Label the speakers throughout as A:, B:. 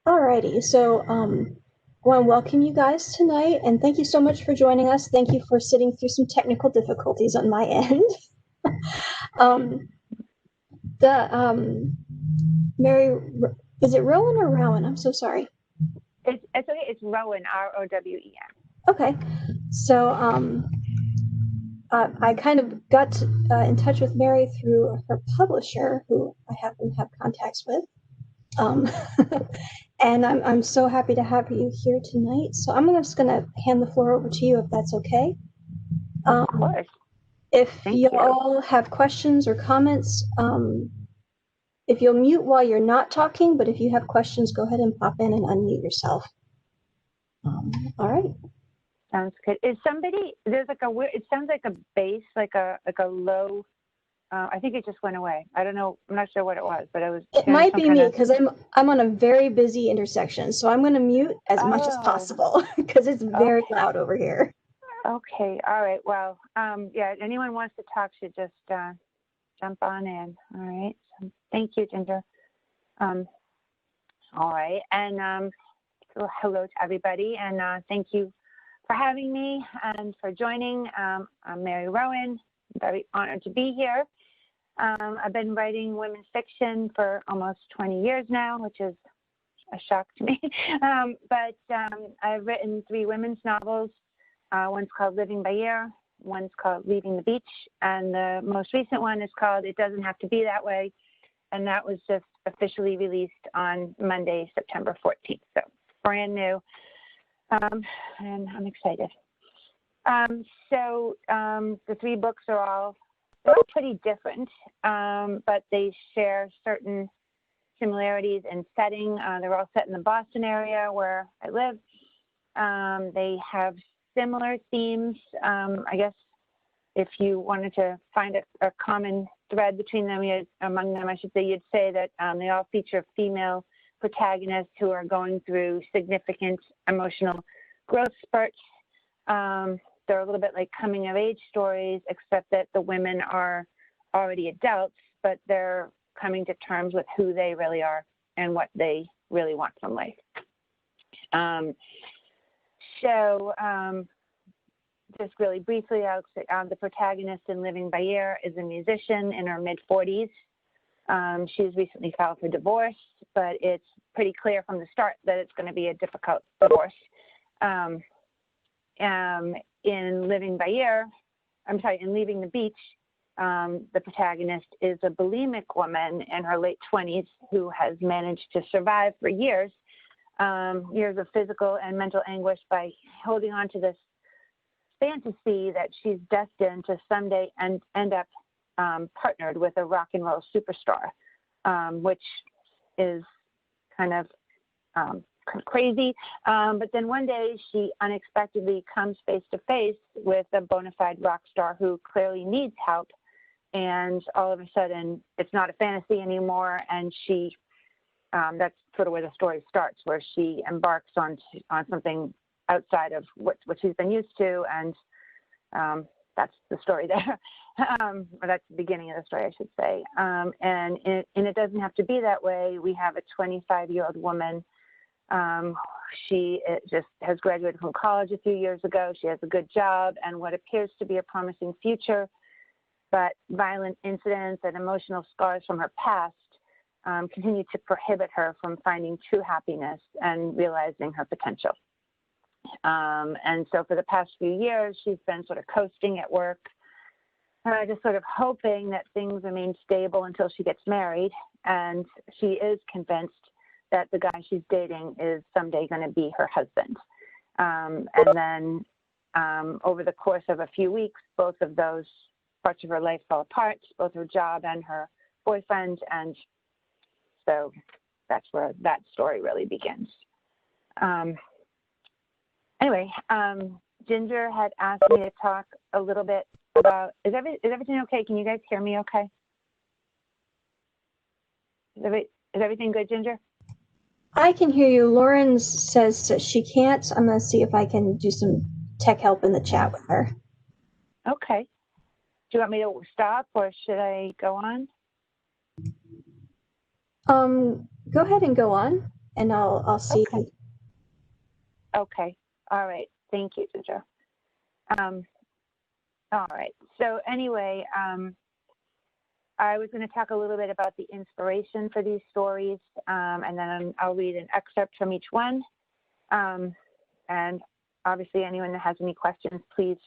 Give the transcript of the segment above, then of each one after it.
A: Alrighty, so I want to welcome you guys tonight, and thank you so much for joining us. Thank you for sitting through some technical difficulties on my end. um, the Mary, is it Rowan or Rowan? I'm so sorry.
B: It's okay. It's Rowen, Rowen.
A: Okay, so I kind of got in touch with Mary through her publisher, who I happen to have contacts with. Um, and I'm so happy to have you here tonight. So I'm just going to hand the floor over to you if that's okay.
B: Of course.
A: If
B: Thank
A: you
B: you.
A: all have questions or comments, if you'll mute while you're not talking, but if you have questions, go ahead and pop in and unmute yourself. All right.
B: Sounds good. Is somebody, there's like a weird, it sounds like a bass, like a low, I think it just went away. I don't know. I'm not sure what it was, but it was.
A: It might be me because I'm on a very busy intersection. So I'm going to mute as much as possible because it's very loud over here.
B: Okay. All right. Well, yeah, anyone wants to talk should just jump on in. All right. So thank you, Ginger. All right. And so hello to everybody. And thank you for having me and for joining. I'm Mary Rowen. I'm very honored to be here. I've been writing women's fiction for almost 20 years now, which is a shock to me. But I've written 3 women's novels. One's called Living by Ear, one's called Leaving the Beach, and the most recent one is called It Doesn't Have to Be That Way, and that was just officially released on Monday, September 14th. So brand new, and I'm excited. The 3 books are all pretty different, but they share certain similarities in setting. They're all set in the Boston area where I live. They have similar themes. I guess if you wanted to find a common thread between them, among them, I should say, you'd say that they all feature female protagonists who are going through significant emotional growth spurts. They're a little bit like coming of age stories, except that the women are already adults, but they're coming to terms with who they really are and what they really want from life. Just really briefly, the protagonist in Living by Ear is a musician in her mid-40s. She's recently filed for divorce, but it's pretty clear from the start that it's going to be a difficult divorce. In Living the Beach, the protagonist is a bulimic woman in her late 20s who has managed to survive for years of physical and mental anguish by holding on to this fantasy that she's destined to someday end up partnered with a rock and roll superstar, which is kind of crazy. But then one day she unexpectedly comes face to face with a bona fide rock star who clearly needs help. And all of a sudden it's not a fantasy anymore. And that's sort of where the story starts, where she embarks on something outside of what she's been used to. And that's the story there. Or that's the beginning of the story, I should say. And it doesn't have to be that way. We have a 25-year-old woman. She just has graduated from college a few years ago. She has a good job and what appears to be a promising future, but violent incidents and emotional scars from her past continue to prohibit her from finding true happiness and realizing her potential. And so for the past few years, she's been sort of coasting at work, just sort of hoping that things remain stable until she gets married. And she is convinced that the guy she's dating is someday going to be her husband. And then over the course of a few weeks, both of those parts of her life fall apart, both her job and her boyfriend. And so that's where that story really begins. Anyway, Ginger had asked me to talk a little bit about, is everything okay? Can you guys hear me okay? Is everything good, Ginger?
A: I can hear you. Lauren says that she can't. I'm going to see if I can do some tech help in the chat with her.
B: Okay. Do you want me to stop or should I go on?
A: Go ahead and go on. and I'll see.
B: Okay. Okay. All right. Thank you, Ginger. All right. So anyway, I was going to talk a little bit about the inspiration for these stories, and then I'll read an excerpt from each one. And obviously, anyone that has any questions, please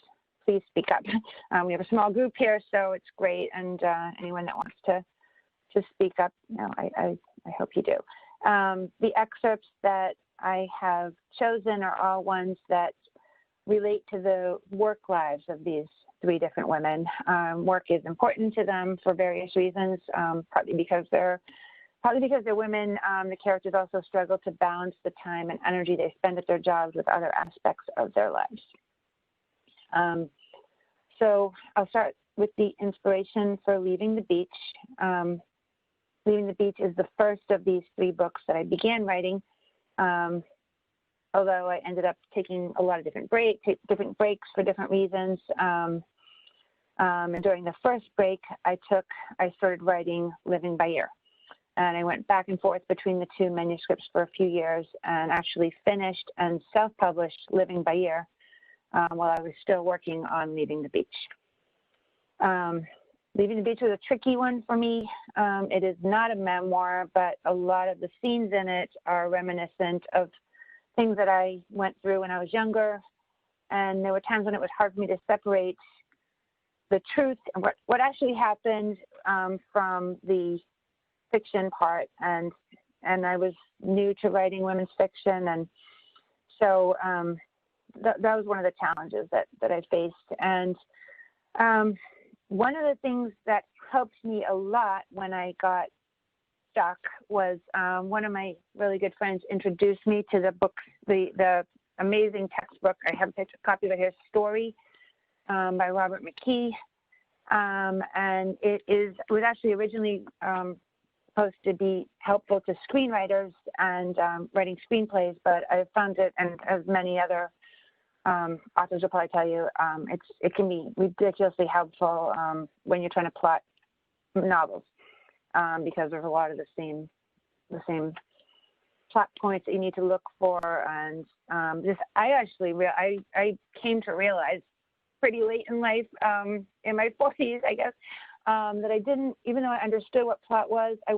B: speak up. We have a small group here, so it's great. And anyone that wants to speak up, I hope you do. The excerpts that I have chosen are all ones that relate to the work lives of these three different women. Work is important to them for various reasons, partly because they're women. The characters also struggle to balance the time and energy they spend at their jobs with other aspects of their lives. So I'll start with the inspiration for Leaving the Beach. Leaving the Beach is the first of these three books that I began writing, although I ended up taking a lot of different breaks for different reasons. And during the first break I started writing Living by Ear. And I went back and forth between the two manuscripts for a few years and actually finished and self-published Living by Ear while I was still working on Leaving the Beach. Leaving the Beach was a tricky one for me. It is not a memoir, but a lot of the scenes in it are reminiscent of things that I went through when I was younger. And there were times when it was hard for me to separate the truth and what actually happened from the fiction part. And I was new to writing women's fiction. And so that was one of the challenges that I faced. And one of the things that helped me a lot when I got stuck was one of my really good friends introduced me to the book, the amazing textbook. I have a copy of it here, Story by Robert McKee. And it was actually originally supposed to be helpful to screenwriters and writing screenplays, but I found it, and as many other authors will probably tell you, it can be ridiculously helpful when you're trying to plot novels because there's a lot of the same plot points that you need to look for. And I came to realize pretty late in life, in my 40s, I guess, that I didn't, even though I understood what plot was, I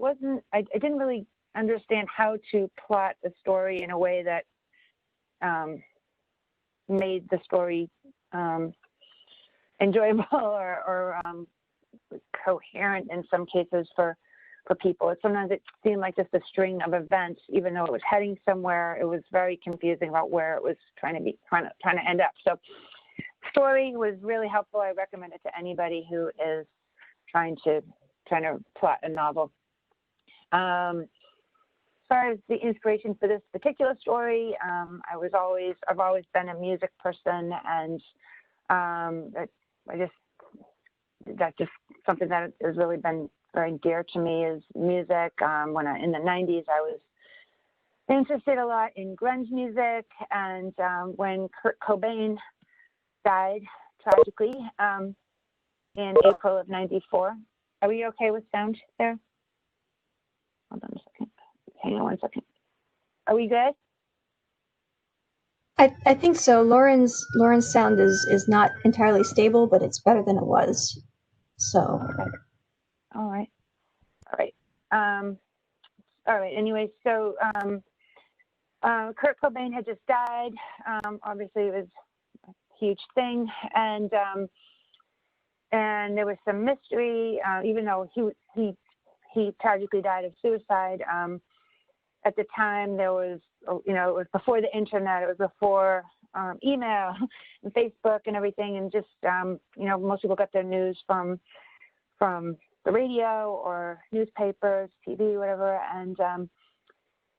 B: didn't really understand how to plot a story in a way that made the story enjoyable or coherent in some cases for people. Sometimes it seemed like just a string of events, even though it was heading somewhere. It was very confusing about where it was trying to end up. So Story was really helpful. I recommend it to anybody who is trying to plot a novel. As far as the inspiration for this particular story, I've always been a music person, and that's just something that has really been very dear to me is music. In the 90s, I was interested a lot in grunge music, and when Kurt Cobain died tragically in April of '94. Are we okay with sound there? Hold on a second. Hang on one second. Are we good?
A: I think so. Lauren's sound is not entirely stable, but it's better than it was. So.
B: Okay. All right. Anyway, so Kurt Cobain had just died. Obviously, it was a huge thing, and there was some mystery. Even though he tragically died of suicide. At the time, there was, it was before the internet. It was before email and Facebook and everything. And just, most people got their news from the radio or newspapers, TV, whatever. And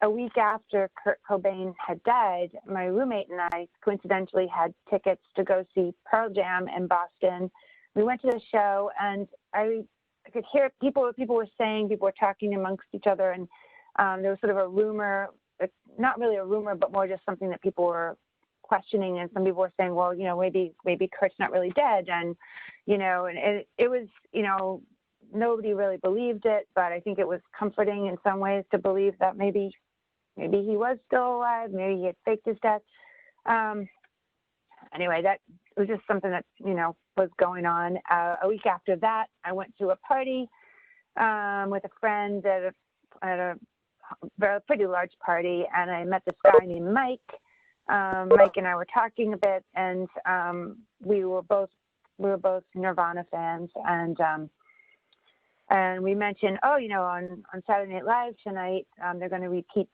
B: a week after Kurt Cobain had died, my roommate and I coincidentally had tickets to go see Pearl Jam in Boston. We went to the show, and I could hear people were saying, people were talking amongst each other, and there was sort of a rumor, not really a rumor, but more just something that people were questioning. And some people were saying, well, maybe Kurt's not really dead. And, and it was, nobody really believed it, but I think it was comforting in some ways to believe that maybe maybe he was still alive. Maybe he had faked his death. Anyway, that was just something that, was going on. A week after that, I went to a party with a friend at a pretty large party, and I met this guy named Mike. Mike and I were talking a bit, and we were both Nirvana fans, and we mentioned, on Saturday Night Live tonight, they're going to repeat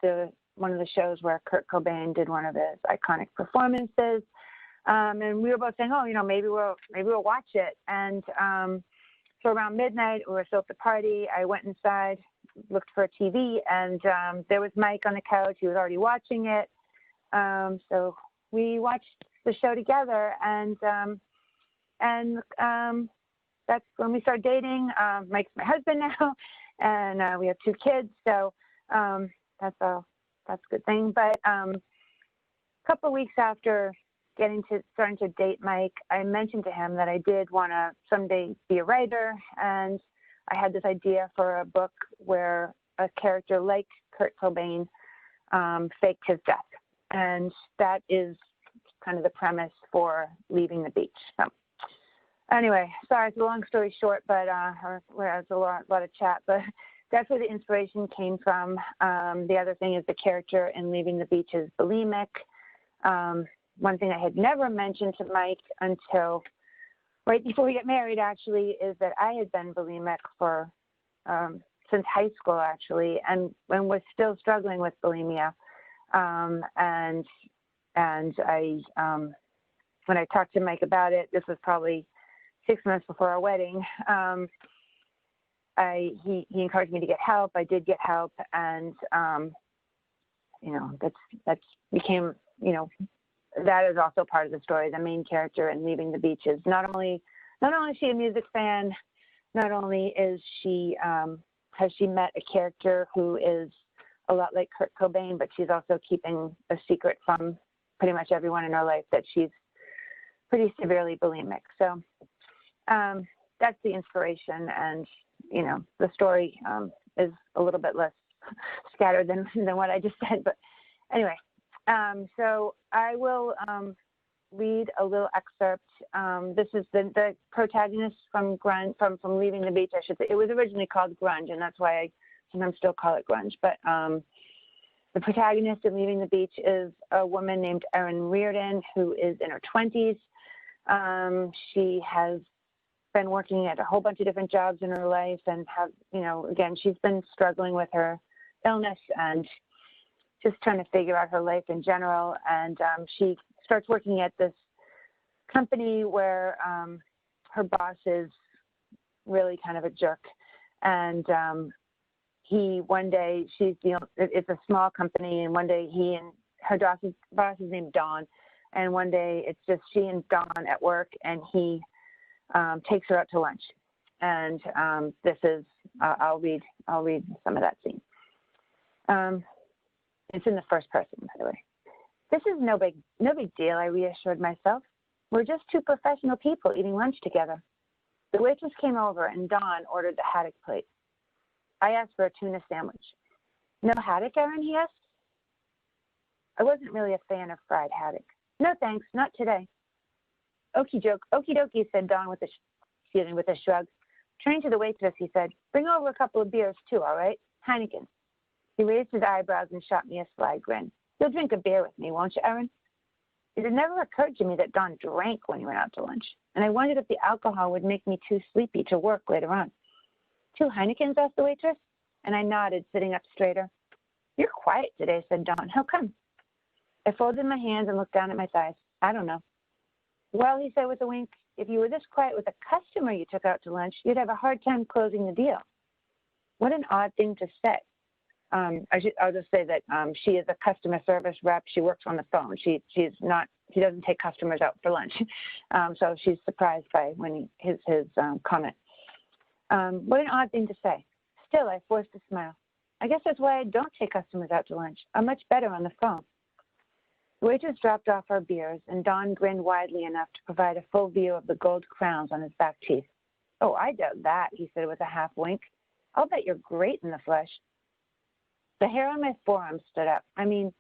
B: one of the shows where Kurt Cobain did one of his iconic performances. And we were both saying, maybe we'll watch it. And so around midnight, we were still at the party. I went inside, looked for a TV, and there was Mike on the couch. He was already watching it. So we watched the show together, and that's when we started dating. Mike's my husband now, and we have 2 kids. So that's a good thing. But a couple of weeks after starting to date Mike, I mentioned to him that I did want to someday be a writer, and I had this idea for a book where a character like Kurt Cobain faked his death, and that is kind of the premise for Leaving the Beach. So anyway, sorry, it's a long story short, but there's a lot of chat, but that's where the inspiration came from. The other thing is the character in Leaving the Beach is bulimic. One thing I had never mentioned to Mike until right before we got married, actually, is that I had been bulimic for since high school, actually, and was still struggling with bulimia. And I, when I talked to Mike about it, this was probably 6 months before our wedding. He encouraged me to get help. I did get help, and that's became, that is also part of the story. The main character in Leaving the Beach is not only is she a music fan, not only is she has she met a character who is a lot like Kurt Cobain, but she's also keeping a secret from pretty much everyone in her life that she's pretty severely bulimic. So that's the inspiration, and the story is a little bit less scattered than what I just said. But anyway. So I will read a little excerpt. This is the protagonist from Leaving the Beach, I should say. It was originally called Grunge, and that's why I sometimes still call it Grunge. But the protagonist of Leaving the Beach is a woman named Erin Reardon, who is in her 20s. She has been working at a whole bunch of different jobs in her life, and again, she's been struggling with her illness and just trying to figure out her life in general. And she starts working at this company where her boss is really kind of a jerk. And one day it's a small company, and one day he and her boss is named Dawn. And one day it's just she and Dawn at work, and he takes her out to lunch. And this is, I'll read some of that scene. It's in the first person, by the way. This is no big deal, I reassured myself. We're just 2 professional people eating lunch together. The waitress came over, and Dawn ordered the haddock plate. I asked for a tuna sandwich. No haddock, Erin, he asked. I wasn't really a fan of fried haddock. No thanks, not today. Okie dokie, said Dawn with a shrug. Turning to the waitress, he said, bring over a couple of beers too, all right? Heineken. He raised his eyebrows and shot me a sly grin. You'll drink a beer with me, won't you, Erin? It had never occurred to me that Dawn drank when he went out to lunch, and I wondered if the alcohol would make me too sleepy to work later on. 2 Heinekens, asked the waitress, and I nodded, sitting up straighter. You're quiet today, said Dawn. How come? I folded my hands and looked down at my thighs. I don't know. Well, he said with a wink, if you were this quiet with a customer you took out to lunch, you'd have a hard time closing the deal. What an odd thing to say. I'll just say that she is a customer service rep. She works on the phone. She doesn't take customers out for lunch. So she's surprised by his comment. What an odd thing to say. Still, I forced a smile. I guess that's why I don't take customers out to lunch. I'm much better on the phone. The waitress dropped off our beers, and Dawn grinned widely enough to provide a full view of the gold crowns on his back teeth. Oh, I doubt that, he said with a half wink. I'll bet you're great in the flesh. The hair on my forearm stood up. I mean,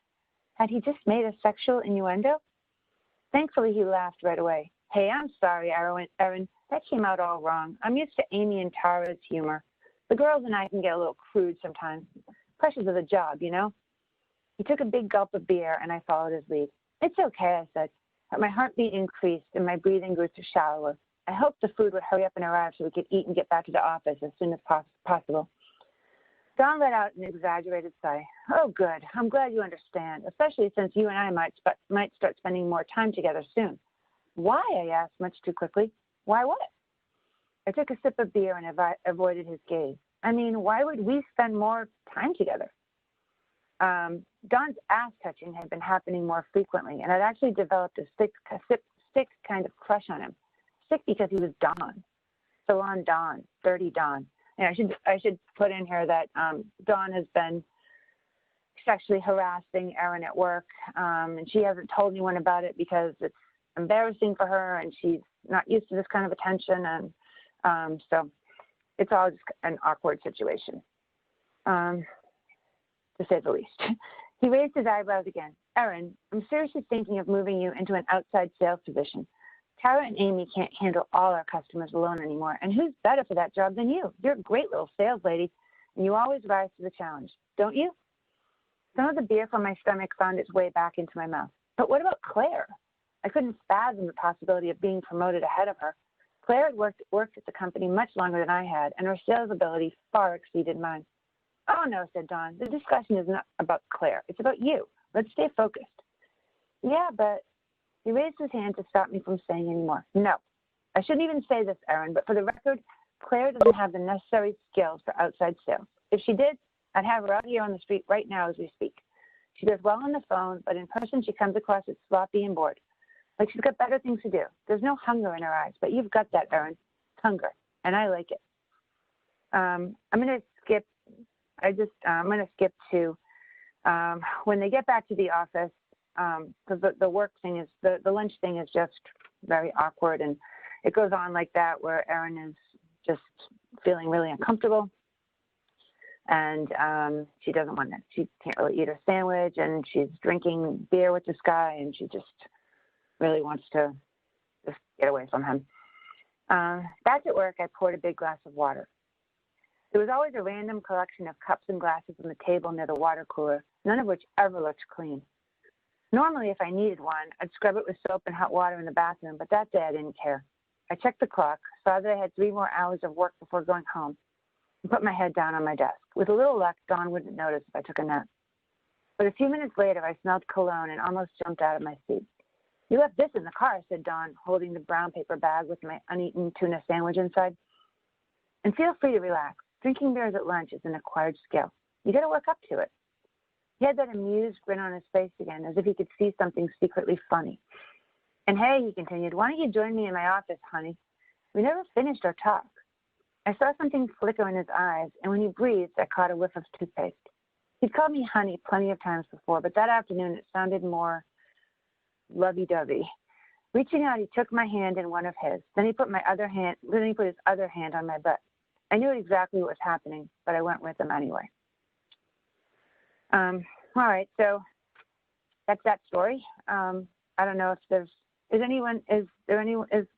B: had he just made a sexual innuendo? Thankfully, he laughed right away. Hey, I'm sorry, Erin. That came out all wrong. I'm used to Amy and Tara's humor. The girls and I can get a little crude sometimes. Pressures of the job, you know? He took a big gulp of beer, and I followed his lead. It's okay, I said. But my heartbeat increased, and my breathing grew shallower. I hoped the food would hurry up and arrive so we could eat and get back to the office as soon as possible. Don let out an exaggerated sigh. Oh, good. I'm glad you understand, especially since you and I might start spending more time together soon. Why? I asked, much too quickly. Why what? I took a sip of beer and avoided his gaze. I mean, why would we spend more time together? Don's ass touching had been happening more frequently, and I'd actually developed a sick kind of crush on him. Sick because he was Don. Salon Don, dirty Don. And I should put in here that Dawn has been sexually harassing Erin at work, and she hasn't told anyone about it because it's embarrassing for her, and she's not used to this kind of attention, and so it's all just an awkward situation, to say the least. He raised his eyebrows again. Erin, I'm seriously thinking of moving you into an outside sales position. Tara and Amy can't handle all our customers alone anymore, and who's better for that job than you? You're a great little sales lady, and you always rise to the challenge, don't you? Some of the beer from my stomach found its way back into my mouth. But what about Claire? I couldn't fathom the possibility of being promoted ahead of her. Claire had worked at the company much longer than I had, and her sales ability far exceeded mine. Oh, no, said Dawn. The discussion is not about Claire. It's about you. Let's stay focused. Yeah, but... He raised his hand to stop me from saying any more. No, I shouldn't even say this, Erin, but for the record, Claire doesn't have the necessary skills for outside sales. If she did, I'd have her out here on the street right now as we speak. She does well on the phone, but in person she comes across as sloppy and bored. Like she's got better things to do. There's no hunger in her eyes, but you've got that, Erin. Hunger, and I like it. I'm going to skip to when they get back to the office, because the work thing is, the lunch thing is just very awkward, and it goes on like that where Erin is just feeling really uncomfortable, and she can't really eat her sandwich, and she's drinking beer with this guy, and she just really wants to just get away from him. Back at work, I poured a big glass of water. There was always a random collection of cups and glasses on the table near the water cooler, none of which ever looked clean. Normally, if I needed one, I'd scrub it with soap and hot water in the bathroom, but that day I didn't care. I checked the clock, saw that I had 3 more hours of work before going home, and put my head down on my desk. With a little luck, Dawn wouldn't notice if I took a nap. But a few minutes later, I smelled cologne and almost jumped out of my seat. You left this in the car, said Dawn, holding the brown paper bag with my uneaten tuna sandwich inside. And feel free to relax. Drinking beers at lunch is an acquired skill. You got to work up to it. He had that amused grin on his face again, as if he could see something secretly funny. And hey, he continued, why don't you join me in my office, honey? We never finished our talk. I saw something flicker in his eyes, and when he breathed, I caught a whiff of toothpaste. He'd called me honey plenty of times before, but that afternoon it sounded more lovey-dovey. Reaching out, he took my hand in one of his. Then he put his other hand on my butt. I knew exactly what was happening, but I went with him anyway. All right, so that's that story. I don't know if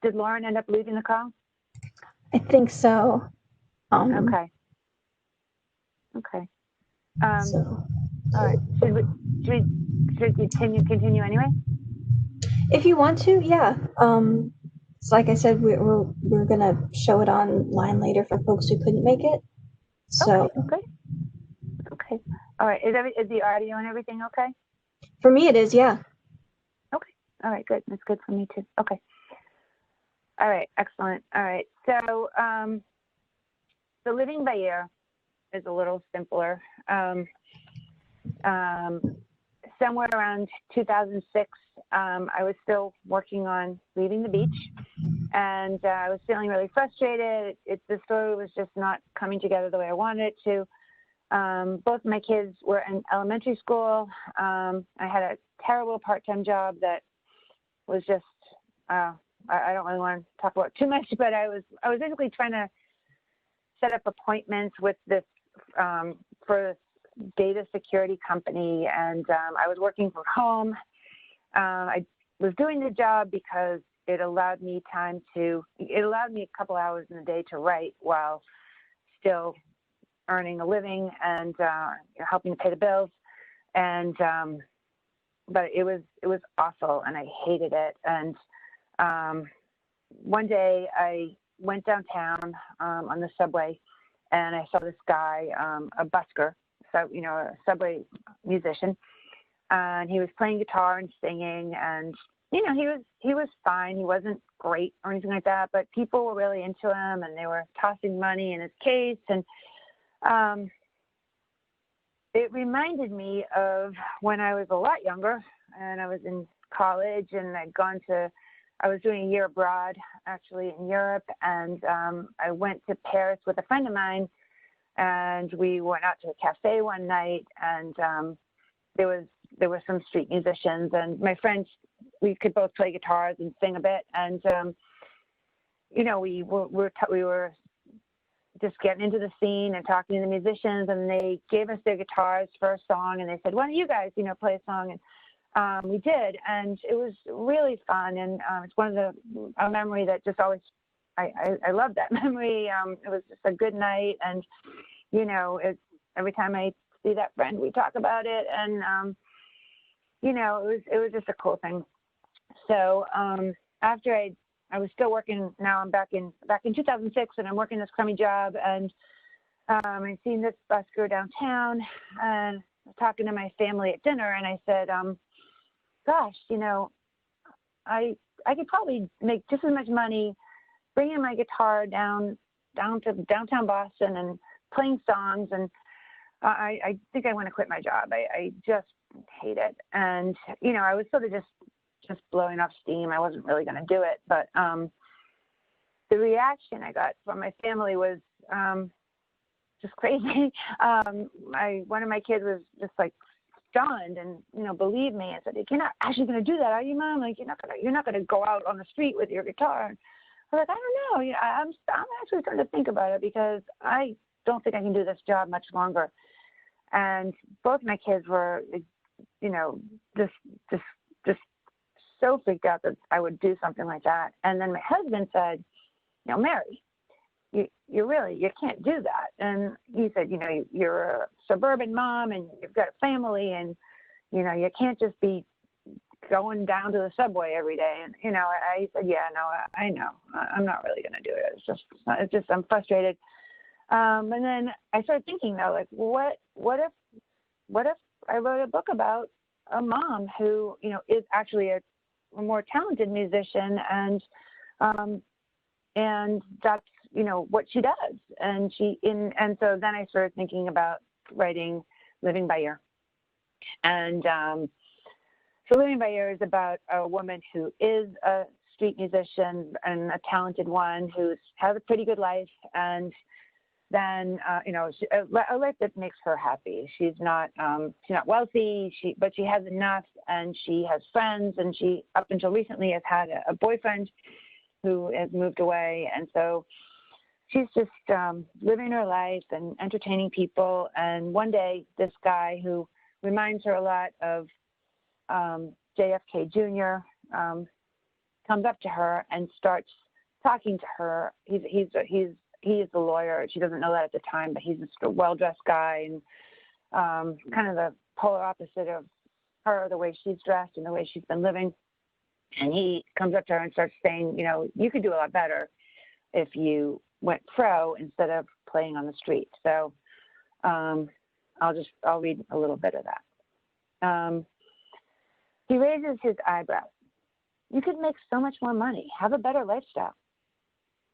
B: did Lauren end up leaving the call?
A: I think so.
B: Okay.
A: So
B: All right. Should we continue anyway?
A: if you want to, yeah. So like I said, we're gonna show it online later for folks who couldn't make it. So
B: Okay. All right. Is the audio and everything okay?
A: for me, it is, yeah.
B: Okay. All right. Good. That's good for me too. Okay. All right. Excellent. All right. So, the living by ear is a little simpler. Somewhere around 2006, I was still working on leaving the beach, and I was feeling really frustrated. The story was just not coming together the way I wanted it to. Both my kids were in elementary school. I had a terrible part-time job that was just, I don't really want to talk about too much, but I was basically trying to set up appointments with this, for data security company, and I was working from home. I was doing the job because it allowed me a couple hours in the day to write while still earning a living and helping to pay the bills. And but it was awful, and I hated it. And one day I went downtown on the subway, and I saw this guy, a busker, so a subway musician, and he was playing guitar and singing, and he was fine. He wasn't great or anything like that, but people were really into him, and they were tossing money in his case, and it reminded me of when I was a lot younger, and I was in college, and I was doing a year abroad, actually, in Europe, and I went to Paris with a friend of mine, and we went out to a cafe one night, and there were some street musicians, and my friends, we could both play guitars and sing a bit, and we were just getting into the scene and talking to the musicians, and they gave us their guitars for a song, and they said, "Why don't you guys, play a song?" And we did, and it was really fun, and it's one of a memory that just always, I love that memory. It was just a good night, and every time I see that friend, we talk about it, and it was just a cool thing. So after I was still working. Now I'm back in 2006, and I'm working this crummy job, and I seen this busker downtown, and I was talking to my family at dinner, and I said, "Gosh, I could probably make just as much money bringing my guitar down to downtown Boston and playing songs, and I think I want to quit my job. I just hate it, and I was sort of just blowing off steam. I wasn't really going to do it, but the reaction I got from my family was just crazy. One of my kids was just like stunned, and believed me, and said, "You're not actually going to do that, are you, Mom? Like you're not going to go out on the street with your guitar." I was like, "I don't know. I'm actually starting to think about it, because I don't think I can do this job much longer." And both my kids were, just so freaked out that I would do something like that. And then my husband said, "Mary, you can't do that." And he said, "You're a suburban mom, and you've got a family, and, you can't just be going down to the subway every day." And, I said, "Yeah, no, I know. I'm not really going to do it. It's just, I'm frustrated." And then I started thinking, though, like, what if I wrote a book about a mom who, is actually a more talented musician, and that's, what she does. And so then I started thinking about writing Living by Ear. And so Living by Ear is about a woman who is a street musician, and a talented one who has a pretty good life, and then a life that makes her happy. She's not wealthy, but she has enough, and she has friends, and she, up until recently, has had a boyfriend who has moved away, and so she's just living her life and entertaining people. And one day, this guy, who reminds her a lot of JFK Jr., comes up to her and starts talking to her. He is the lawyer. She doesn't know that at the time, but he's just a well-dressed guy, and kind of the polar opposite of her, the way she's dressed and the way she's been living. And he comes up to her and starts saying, "You could do a lot better if you went pro instead of playing on the street." So I'll read a little bit of that. He raises his eyebrows. "You could make so much more money, have a better lifestyle."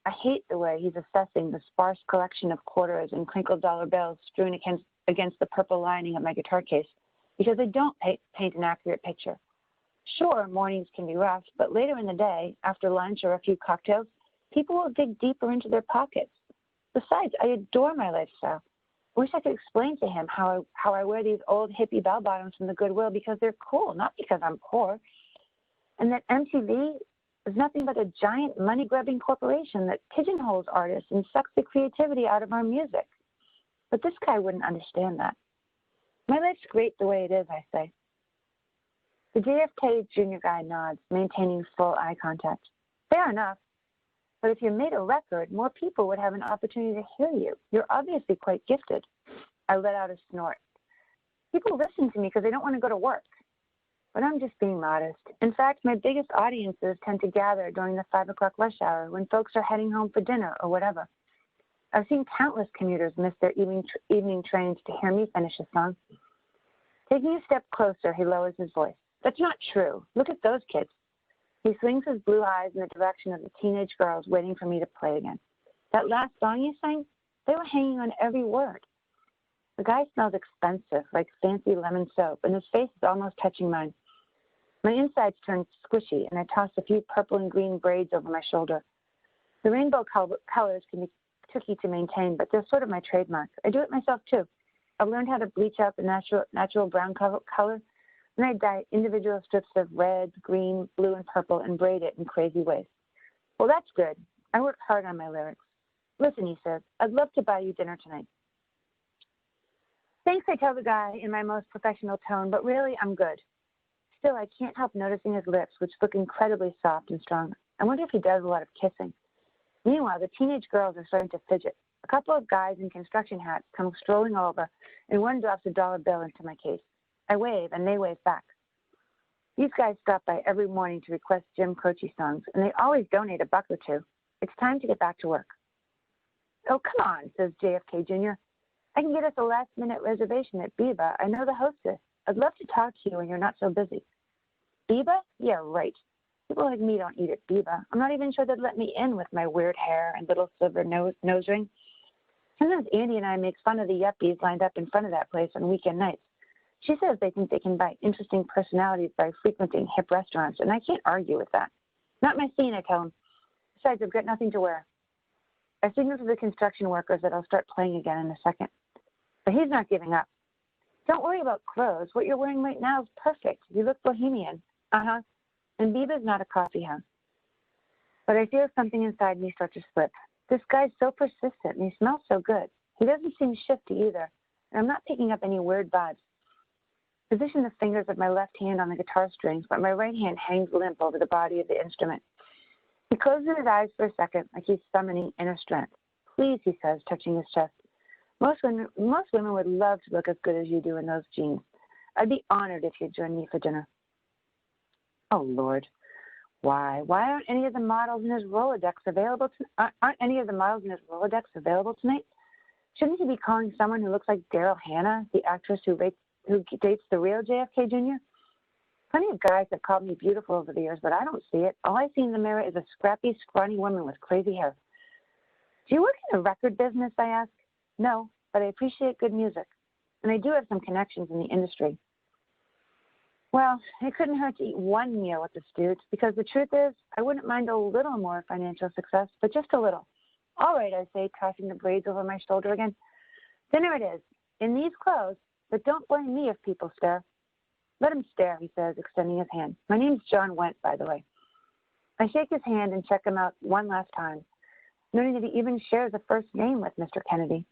B: I hate the way he's assessing the sparse collection of quarters and crinkled dollar bills strewn against the purple lining of my guitar case, because they don't paint an accurate picture. Sure, mornings can be rough, but later in the day, after lunch or a few cocktails, people will dig deeper into their pockets. Besides, I adore my lifestyle. I wish I could explain to him how I wear these old hippie bell bottoms from the Goodwill because they're cool, not because I'm poor. And that MTV is nothing but a giant money-grubbing corporation that pigeonholes artists and sucks the creativity out of our music. But this guy wouldn't understand that. My life's great the way it is, I say. The JFK Jr. guy nods, maintaining full eye contact. Fair enough. But if you made a record, more people would have an opportunity to hear you. You're obviously quite gifted. I let out a snort. People listen to me because they don't want to go to work. But I'm just being modest. In fact, my biggest audiences tend to gather during the 5 o'clock rush hour when folks are heading home for dinner or whatever. I've seen countless commuters miss their evening trains to hear me finish a song. Taking a step closer, he lowers his voice. That's not true. Look at those kids. He swings his blue eyes in the direction of the teenage girls waiting for me to play again. That last song you sang, they were hanging on every word. The guy smells expensive, like fancy lemon soap, and his face is almost touching mine. My insides turn squishy, and I toss a few purple and green braids over my shoulder. The rainbow colors can be tricky to maintain, but they're sort of my trademark. I do it myself, too. I've learned how to bleach out the natural brown color. Then I dye individual strips of red, green, blue, and purple and braid it in crazy ways. Well, that's good. I work hard on my lyrics. Listen, he says, I'd love to buy you dinner tonight. Thanks, I tell the guy in my most professional tone, but really, I'm good. Still, I can't help noticing his lips, which look incredibly soft and strong. I wonder if he does a lot of kissing. Meanwhile, the teenage girls are starting to fidget. A couple of guys in construction hats come strolling over, and one drops a dollar bill into my case. I wave, and they wave back. These guys stop by every morning to request Jim Croce songs, and they always donate $1 or $2. It's time to get back to work. Oh, come on, says JFK Jr. I can get us a last-minute reservation at Biba. I know the hostess. I'd love to talk to you when you're not so busy. Biba? Yeah, right. People like me don't eat at Biba. I'm not even sure they'd let me in with my weird hair and little silver nose ring. Sometimes Andy and I make fun of the yuppies lined up in front of that place on weekend nights. She says they think they can buy interesting personalities by frequenting hip restaurants, and I can't argue with that. Not my scene, I tell him. Besides, I've got nothing to wear. I signal to the construction workers that I'll start playing again in a second. But he's not giving up. Don't worry about clothes. What you're wearing right now is perfect. You look bohemian. Uh-huh. And Biba's not a coffee house. But I feel something inside me start to slip. This guy's so persistent, and he smells so good. He doesn't seem shifty either, and I'm not picking up any weird vibes. Position the fingers of my left hand on the guitar strings, but my right hand hangs limp over the body of the instrument. He closes his eyes for a second, like he's summoning inner strength. Please, he says, touching his chest. Most women would love to look as good as you do in those jeans. I'd be honored if you'd join me for dinner. Oh, Lord. Why? Why aren't any of the models in his Rolodex available? Aren't any of the models in his Rolodex available tonight? Shouldn't he be calling someone who looks like Daryl Hannah, the actress who dates the real JFK Jr.? Plenty of guys have called me beautiful over the years, but I don't see it. All I see in the mirror is a scrappy, scrawny woman with crazy hair. Do you work in the record business, I ask? No, but I appreciate good music, and I do have some connections in the industry. Well, it couldn't hurt to eat one meal with the Stoots, because the truth is, I wouldn't mind a little more financial success, but just a little. All right, I say, tossing the braids over my shoulder again. Dinner it is, in these clothes, but don't blame me if people stare. Let him stare, he says, extending his hand. My name's John Went, by the way. I shake his hand and check him out one last time, noting that he even shares a first name with Mr. Kennedy.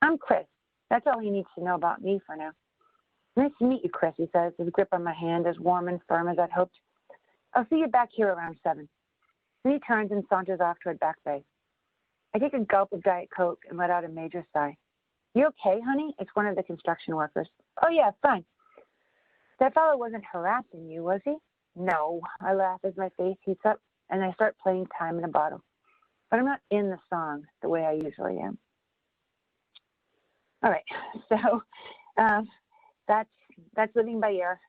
B: I'm Chris. That's all he needs to know about me for now. Nice to meet you, Chris, he says, his grip on my hand as warm and firm as I'd hoped. I'll see you back here around 7. Then he turns and saunters off toward Back Bay. I take a gulp of Diet Coke and let out a major sigh. You okay, honey? It's one of the construction workers. Oh, yeah, fine. That fellow wasn't harassing you, was he? No, I laugh as my face heats up and I start playing Time in a Bottle. But I'm not in the song the way I usually am. All right, so that's Living by Ear.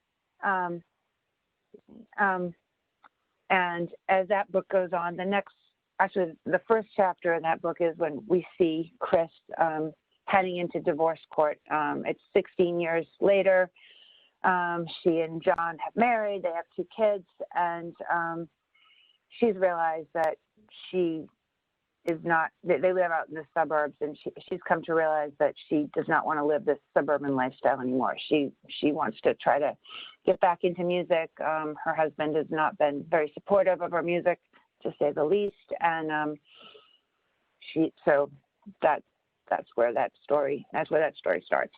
B: And as that book goes on, the first chapter in that book is when we see Chris heading into divorce court. It's 16 years later. She and John have married. They have 2 kids, and she's realized that she is not. They live out in the suburbs, and she's come to realize that she does not want to live this suburban lifestyle anymore. She wants to try to get back into music. Her husband has not been very supportive of her music, to say the least, and that's where that story starts.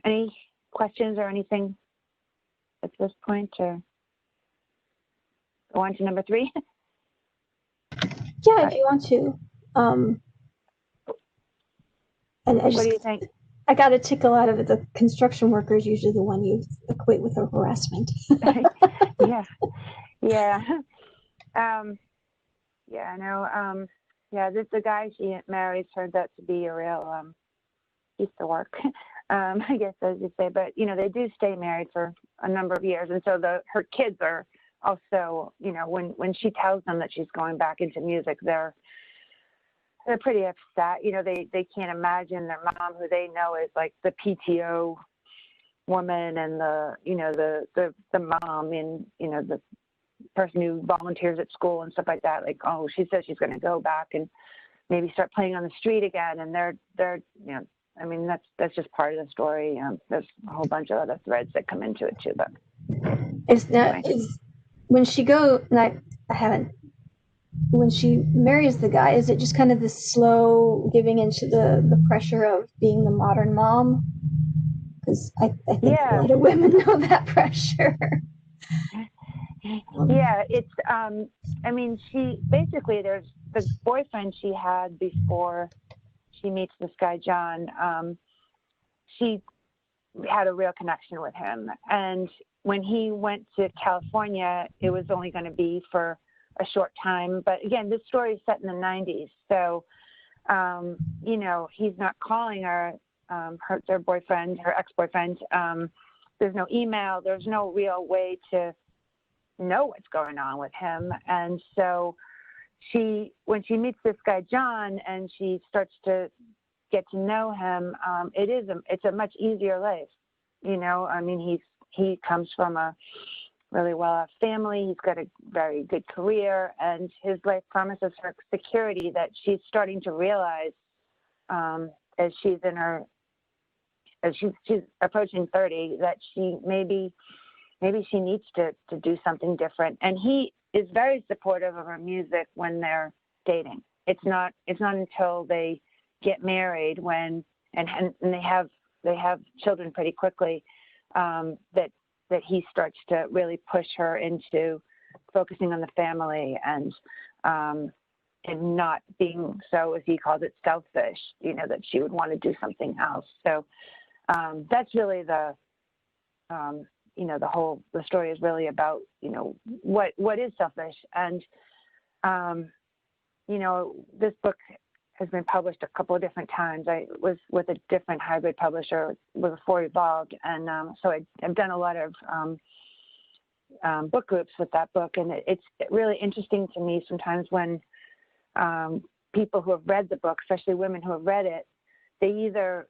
B: Any questions or anything at this point, or go on to number 3?
A: Yeah, if you want to. And
B: What do you think?
A: I got a tickle out of it. The construction worker is usually the one you equate with a harassment.
B: Yeah. Yeah. Yeah, I know. Yeah, the guy she married turns out to be a real piece of work, I guess, as you say. But, they do stay married for a number of years. And so her kids are also, when she tells them that she's going back into music, they're pretty upset. They can't imagine their mom, who they know is like the PTO woman and the mom and, the person who volunteers at school and stuff like that. Like, oh, she says she's going to go back and maybe start playing on the street again. And they're I mean, that's just part of the story. There's a whole bunch of other threads that come into it too. But
A: when she when she marries the guy, is it just kind of this slow giving into the pressure of being the modern mom? Because I think a lot of women know that pressure.
B: Yeah, it's, I mean, she basically, there's the boyfriend she had before she meets this guy, John. She had a real connection with him. And when he went to California, it was only going to be for a short time. But again, this story is set in the 90s. So, he's not calling her, their boyfriend, her ex-boyfriend. There's no email. There's no real way to know what's going on with him. And so when she meets this guy, John, and she starts to get to know him, it's a much easier life. I mean, he comes from a really well-off family. He's got a very good career, and his life promises her security that she's starting to realize as she's approaching 30, that she maybe she needs to do something different. And he is very supportive of her music when they're dating. It's not until they get married and they have children pretty quickly that he starts to really push her into focusing on the family and not being so, as he calls it, selfish, that she would want to do something else. So that's really the story is really about, what is selfish. And, this book has been published a couple of different times. I was with a different hybrid publisher before Evolved. And so I've done a lot of book groups with that book. And it's really interesting to me sometimes when people who have read the book, especially women who have read it, they either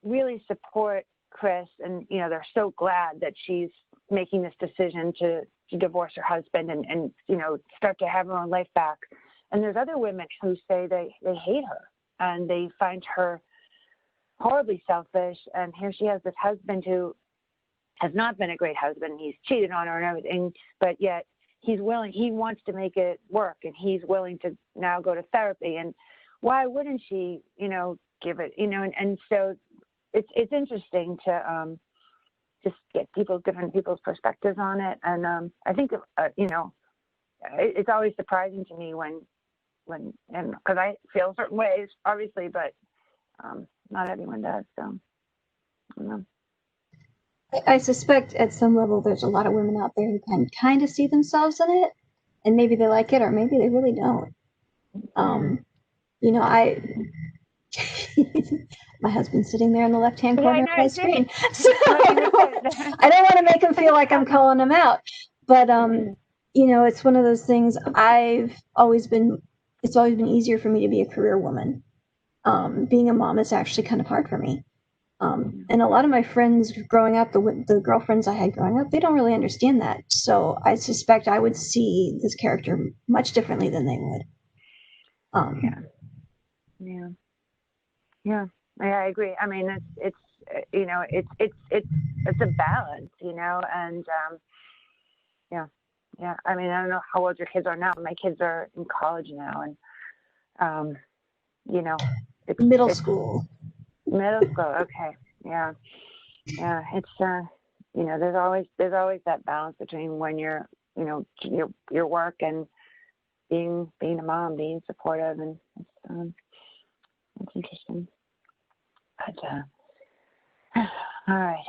B: really support Chris and, they're so glad that she's making this decision to divorce her husband and start to have her own life back. And there's other women who say they hate her and they find her horribly selfish. And here she has this husband who has not been a great husband. He's cheated on her and everything, but yet he wants to make it work, and he's willing to now go to therapy. And why wouldn't she, give it, and so it's interesting to just get different people's perspectives on it. And I think, it's always surprising to me when because I feel certain ways, obviously, but not everyone does. So, I don't know.
A: I suspect at some level there's a lot of women out there who can kind of see themselves in it, and maybe they like it, or maybe they really don't. My husband's sitting there in the left-hand corner of my screen, so I don't want to make him feel like I'm calling him out. But it's one of those things. It's always been easier for me to be a career woman. Being a mom is actually kind of hard for me. And a lot of my friends growing up, the girlfriends I had growing up, they don't really understand that. So I suspect I would see this character much differently than they would.
B: Yeah, I agree. I mean, it's a balance, and yeah. I mean, I don't know how old your kids are now. My kids are in college now, and
A: middle school.
B: Middle school, okay, yeah. Yeah, it's there's always that balance between when you're your work and being a mom, being supportive, and it's interesting. But all right.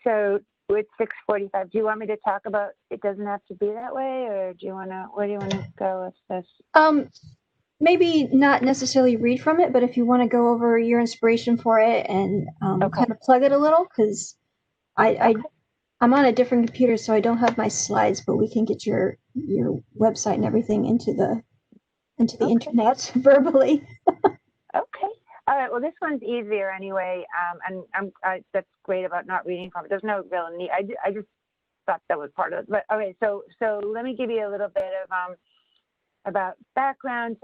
B: So it's 6:45. Do you want me to talk about it doesn't have to be that way, or do you want to? Where do you want to go with this?
A: Maybe not necessarily read from it, but if you want to go over your inspiration for it and
B: Okay.
A: kind of plug it a little, because I'm on a different computer, so I don't have my slides, but we can get your website and everything into the internet verbally.
B: Okay. All right. Well, this one's easier anyway, and that's great about not reading from it. There's no real need. I just thought that was part of it. But okay. So let me give you a little bit of about background.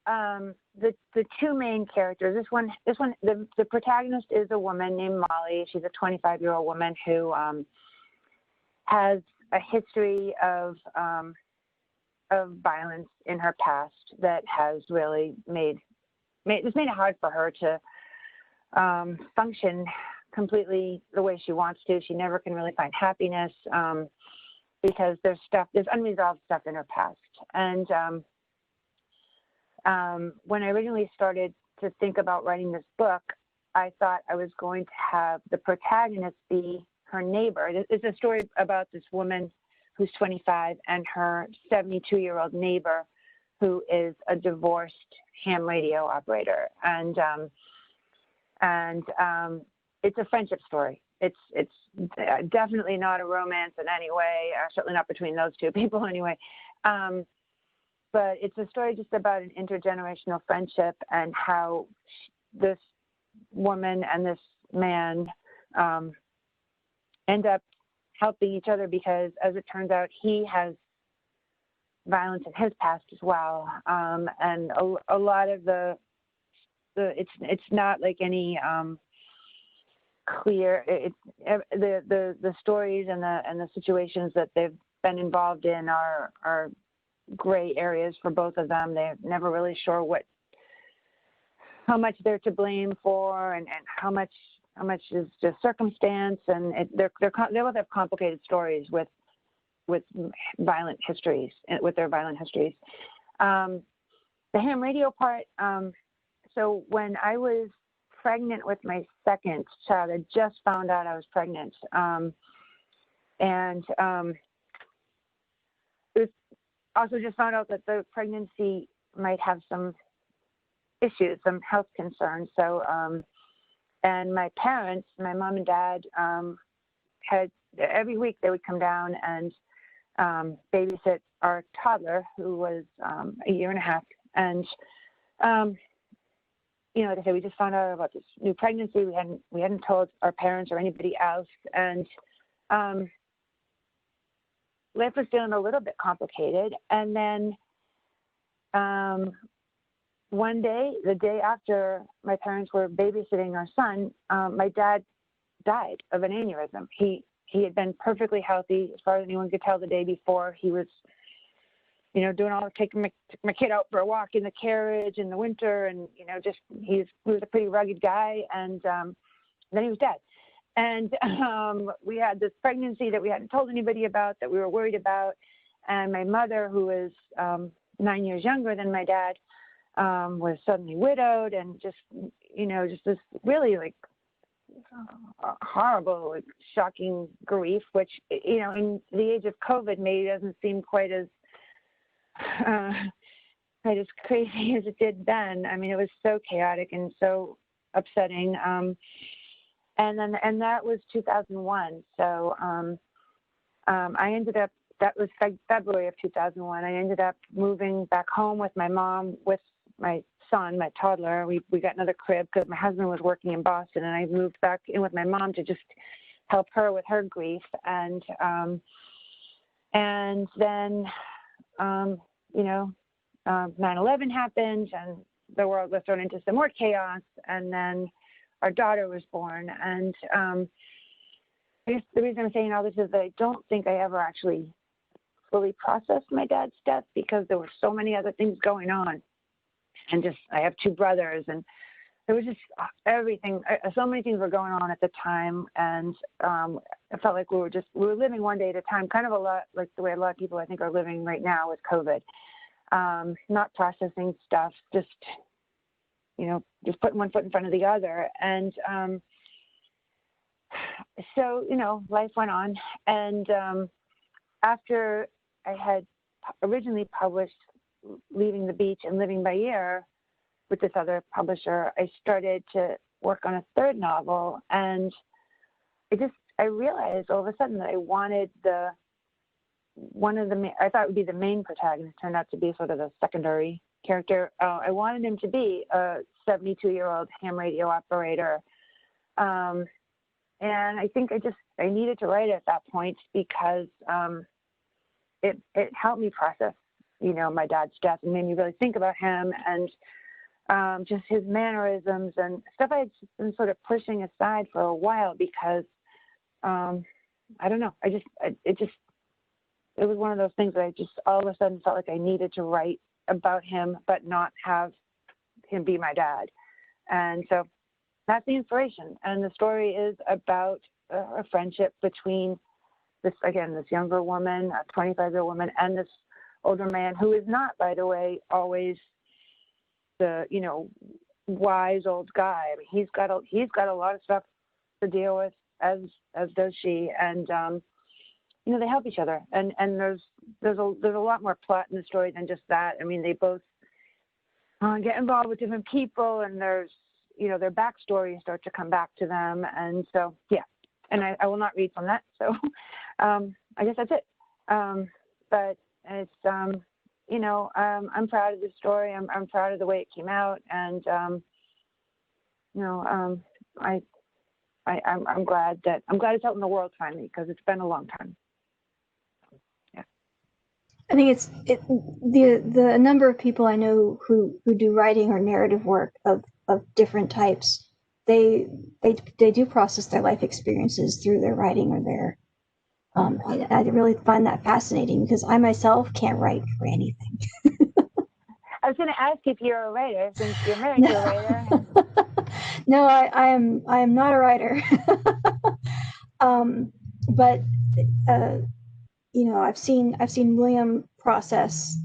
B: The two main characters. The protagonist is a woman named Molly. She's a 25-year-old woman who has a history of violence in her past that has really made it hard for her to function completely the way she wants to. She never can really find happiness because there's unresolved stuff in her past. And when I originally started to think about writing this book, I thought I was going to have the protagonist be her neighbor. It's a story about this woman who's 25 and her 72-year-old neighbor who is a divorced ham radio operator. And it's a friendship story. It's definitely not a romance in any way, certainly not between those two people anyway. But it's a story just about an intergenerational friendship and how this woman and this man end up helping each other because, as it turns out, he has violence in his past as well. And a lot of it's not like any clear. The stories and the situations that they've been involved in are gray areas for both of them. They're never really sure how much they're to blame for, and how much is just circumstance. And they both have complicated stories with violent histories, with their violent histories. The ham radio part. So when I was pregnant with my second child, I just found out I was pregnant, and also just found out that the pregnancy might have some issues, some health concerns. So, and my parents, my mom and dad, had every week they would come down and babysit our toddler, who was a year and a half. And like I said, we just found out about this new pregnancy. We hadn't told our parents or anybody else, and life was feeling a little bit complicated. And then one day, the day after my parents were babysitting our son, my dad died of an aneurysm. He had been perfectly healthy as far as anyone could tell the day before. He was, taking my kid out for a walk in the carriage in the winter, and he was a pretty rugged guy, and then he was dead. And we had this pregnancy that we hadn't told anybody about, that we were worried about. And my mother, who is 9 years younger than my dad, was suddenly widowed, and just this really horrible, shocking grief, which, in the age of COVID maybe doesn't seem quite as crazy as it did then. I mean, it was so chaotic and so upsetting. And that was 2001. So I ended up, that was February of 2001. I ended up moving back home with my mom, with my son, my toddler. We got another crib because my husband was working in Boston, and I moved back in with my mom to just help her with her grief. And then 9/11 happened, and the world was thrown into some more chaos. And then our daughter was born. And I guess the reason I'm saying all this is that I don't think I ever actually fully processed my dad's death, because there were so many other things going on. And I have two brothers, and there was just everything. So many things were going on at the time, and it felt like we were living one day at a time, kind of a lot like the way a lot of people I think are living right now with COVID, not processing stuff, just putting one foot in front of the other. And so life went on, and after I had originally published Leaving the Beach and Living by Ear with this other publisher, I started to work on a third novel, and I realized all of a sudden that I wanted I thought it would be the main protagonist, turned out to be sort of the secondary character. I wanted him to be a 72-year-old ham radio operator. And I think I needed to write it at that point because it helped me process, my dad's death, and made me really think about him and just his mannerisms and stuff I had been sort of pushing aside for a while because I don't know. It was one of those things that I just all of a sudden felt like I needed to write about him, but not have him be my dad. And so that's the inspiration. And the story is about a friendship between this younger woman, a 25-year-old woman, and this older man who is not, by the way, always the, wise old guy. I mean, he's got a lot of stuff to deal with, as does she. And, they help each other. And there's a lot more plot in the story than just that. I mean, they both get involved with different people, and there's, their backstories start to come back to them. And so, yeah, and I will not read from that. So I guess that's it. But it's, I'm proud of the story. I'm proud of the way it came out. And, I'm glad it's out in the world finally, because it's been a long time. Yeah.
A: I think the number of people I know who do writing or narrative work of different types, they do process their life experiences through their writing or their I really find that fascinating because I myself can't write for anything.
B: I was going to ask if you're a writer, since you're married to a writer.
A: No, I am not a writer. But I've seen William process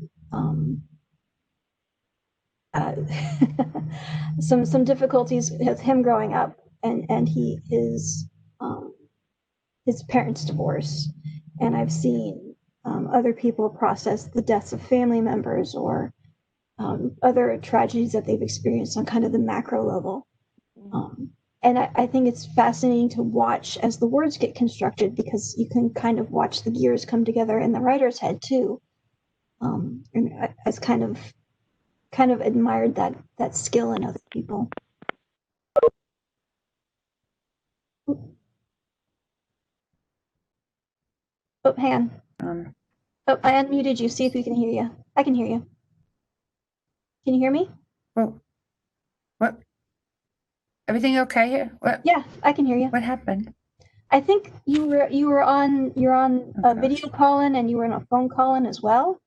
A: some difficulties with him growing up, and his parents' divorce, and I've seen other people process the deaths of family members or other tragedies that they've experienced on kind of the macro level. And I think it's fascinating to watch as the words get constructed, because you can kind of watch the gears come together in the writer's head too. And I've kind of admired that skill in other people. Oh, hang on. I unmuted you. See if we can hear you. I can hear you. Can you hear me?
C: Oh, what? Everything okay here? What?
A: Yeah, I can hear you.
C: What happened?
A: I think you're on a video call-in, and you were on a phone call-in as well.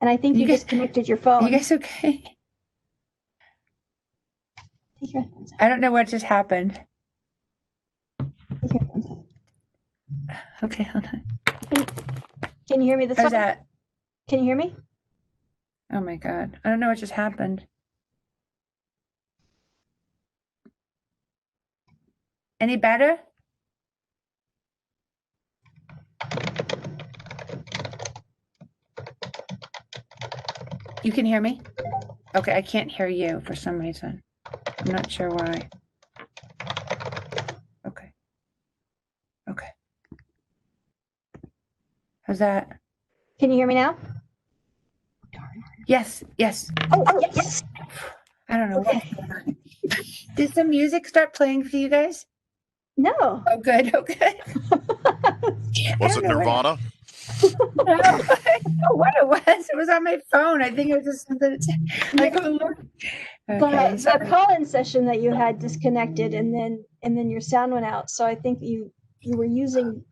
A: And I think you disconnected your phone.
C: Are you guys okay?
A: Take your headphones out.
C: I don't know what just happened.
A: Take your headphones out.
C: Okay, hold on.
A: Can you hear me this
C: How's
A: time?
C: that?
A: Can you hear me?
C: Oh my God. I don't know what just happened. Any better? You can hear me? Okay, I can't hear you for some reason. I'm not sure why. Okay. Okay. How's that?
A: Can you hear me now?
C: Yes, yes.
A: Oh, yes.
C: I don't know.
A: Okay.
C: Did the music start playing for you guys?
A: No.
C: Oh, good. Oh, good.
D: Was it Nirvana?
C: I don't know what it was. It was on my phone. I think it was just something like. Okay,
A: the call-in session that you had disconnected, and then your sound went out. So I think you were using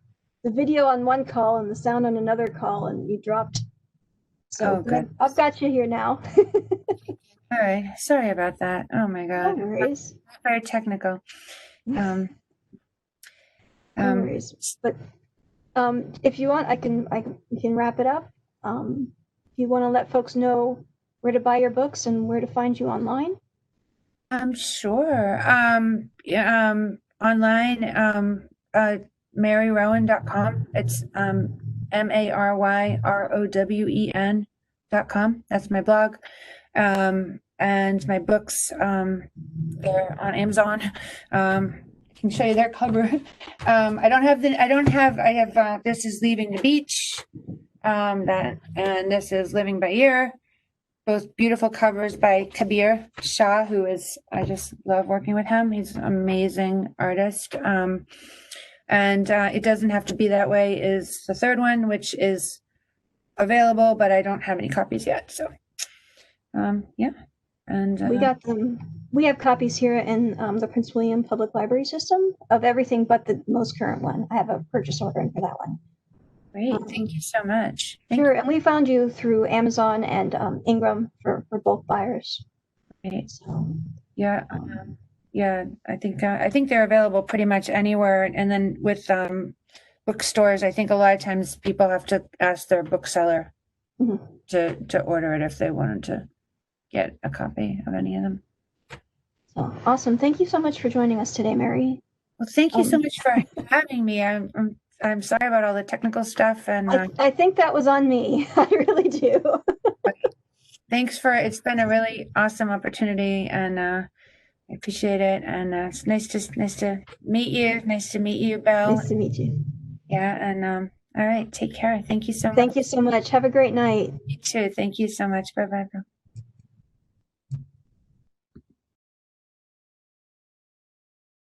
A: the video on one call and the sound on another call, and you dropped. So
C: good.
A: I've got you here now.
C: All right. Sorry about that. Oh my
A: No
C: God.
A: worries.
C: Very technical.
A: No worries. But if you want, we can wrap it up. If you want to let folks know where to buy your books and where to find you online.
C: Sure. Online, maryrowen.com. It's MaryRowen.com. That's my blog. And my books, they're on Amazon. I can show you their cover. I have This is Leaving the Beach. And this is Living by Ear. Both beautiful covers by Kabir Shah, I just love working with him. He's an amazing artist. And It Doesn't Have to Be That Way is the third one, which is available, but I don't have any copies yet. So, yeah. And
A: we got them. We have copies here in the Prince William Public Library system of everything but the most current one. I have a purchase order in for that one.
C: Great. Thank you so much.
A: Sure. And we found you through Amazon and Ingram for both buyers.
C: Great.
A: So,
C: Yeah. Yeah. I think they're available pretty much anywhere. And then with bookstores, I think a lot of times people have to ask their bookseller to order it if they wanted to get a copy of any of them.
A: So awesome. Thank you so much for joining us today, Mary.
C: Well, thank you so much for having me. I'm sorry about all the technical stuff, and
A: I think that was on me. I really do.
C: It's been a really awesome opportunity, and I appreciate it. And it's nice to meet you. Nice to meet you, Belle.
A: Nice to meet you.
C: Yeah, and all right, take care. Thank you so much.
A: Thank you so much. Have a great night.
C: You too. Thank you so much. Bye bye.